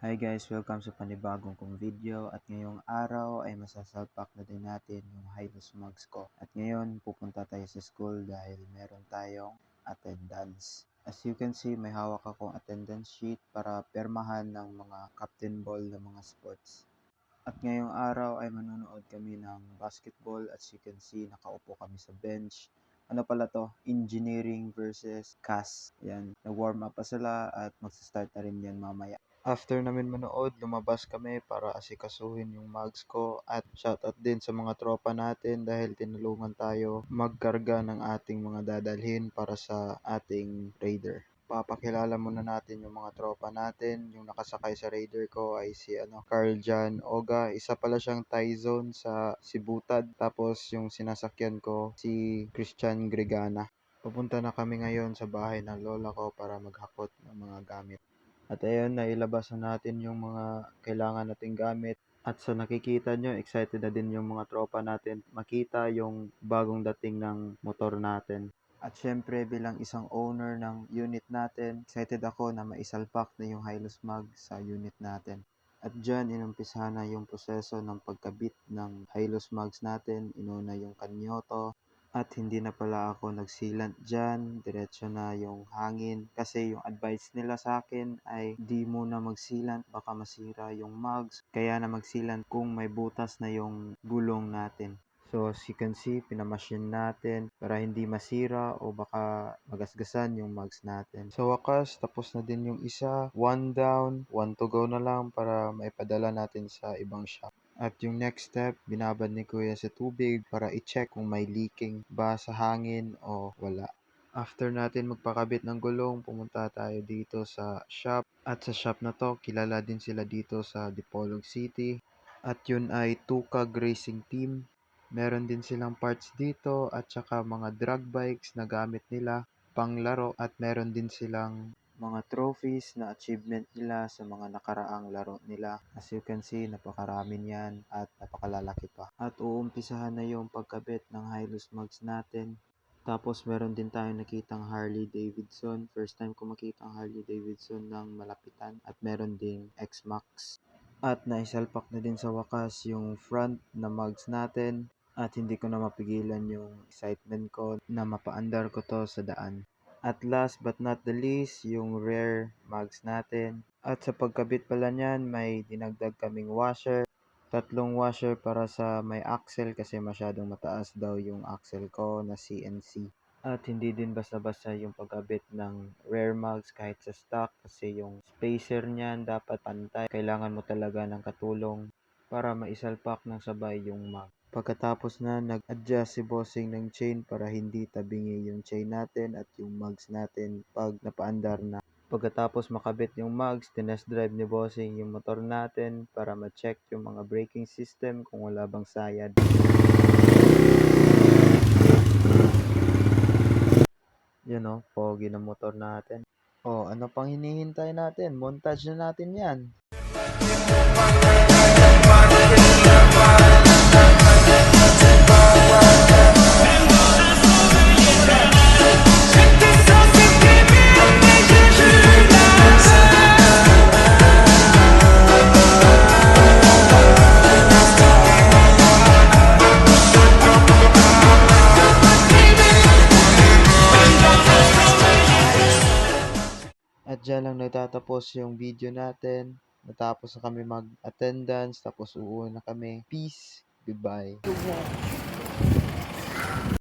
Hi guys, welcome sa panibagong kong video at ngayong araw ay masasalpak na din natin yung Hilux Mugs ko. At ngayon pupunta tayo sa school dahil meron tayong attendance. As you can see, may hawak akong attendance sheet para permahan ng mga captain ball ng mga sports. At ngayong araw ay manonood kami ng basketball. As you can see, nakaupo kami sa bench. Ano pala to? Engineering versus CAS. Yan, nag-warm up pa sila at magsa-start na rin yan mamaya. After namin manood, lumabas kami para asikasuhin yung mugs ko at shoutout din sa mga tropa natin dahil tinulungan tayo magkarga ng ating mga dadalhin para sa ating raider. Papakilala muna natin yung mga tropa natin. Yung nakasakay sa raider ko ay si Carl Jan Oga. Isa pala siyang Tyzone sa Sibutad. Tapos yung sinasakyan ko si Christian Gregana. Pupunta na kami ngayon sa bahay ng lola ko para maghakot ng mga gamit. At ayun, nailabas na natin yung mga kailangan nating gamit. At sa nakikita nyo, excited na din yung mga tropa natin makita yung bagong dating ng motor natin. At syempre, bilang isang owner ng unit natin, excited ako na maisalpak na yung Hilux Mag sa unit natin. At dyan, inumpisahan na yung proseso ng pagkabit ng Hilux Mags natin. Inuna yung kanyoto. At hindi na pala ako nagsilant dyan, diretso na yung hangin. Kasi yung advice nila sa akin ay di muna magsilant, baka masira yung mugs. Kaya na magsilant kung may butas na yung gulong natin. So as you can see, pinamachine natin para hindi masira o baka magasgasan yung mugs natin. Sa wakas, tapos na din yung isa. One down, one to go na lang para maipadala natin sa ibang shop. At yung next step, binabad ni Kuya sa tubig para i-check kung may leaking ba sa hangin o wala. After natin magpakabit ng gulong, pumunta tayo dito sa shop. At sa shop na to, kilala din sila dito sa Dipolog City. At yun ay Tukag Racing Team. Meron din silang parts dito at saka mga drag bikes na gamit nila panglaro at meron din silang mga trophies na achievement nila sa mga nakaraang laro nila. As you can see, napakarami niyan at napakalalaki pa. At uumpisahan na yung pagkabit ng Hilux Mugs natin. Tapos meron din tayong nakitang Harley Davidson. First time ko makita ang Harley Davidson ng malapitan. At meron ding X-Max. At naisalpak na din sa wakas yung front na mugs natin. At hindi ko na mapigilan yung excitement ko na mapaandar ko to sa daan. At last but not the least, yung rear mugs natin. At sa pagkabit pala niyan, may dinagdag kaming washer. Tatlong washer para sa may axle kasi masyadong mataas daw yung axle ko na CNC. At hindi din basta-basta yung pagkabit ng rear mugs kahit sa stock kasi yung spacer niyan dapat pantay. Kailangan mo talaga ng katulong para maisalpak ng sabay yung mug. Pagkatapos na nag-adjust si Bossing ng chain para hindi tabingi yung chain natin at yung mugs natin pag napaandar na. Pagkatapos makabit yung mugs, tinest drive ni Bossing yung motor natin para ma-check yung mga braking system kung wala bang sayad. Yun o, pogi ng motor natin. O, ano pang hinihintay natin? Montage na natin yan. At dyan lang nagtatapos yung video natin. Natapos na kami mag-attendance, tapos uuwi na kami. Peace. Goodbye.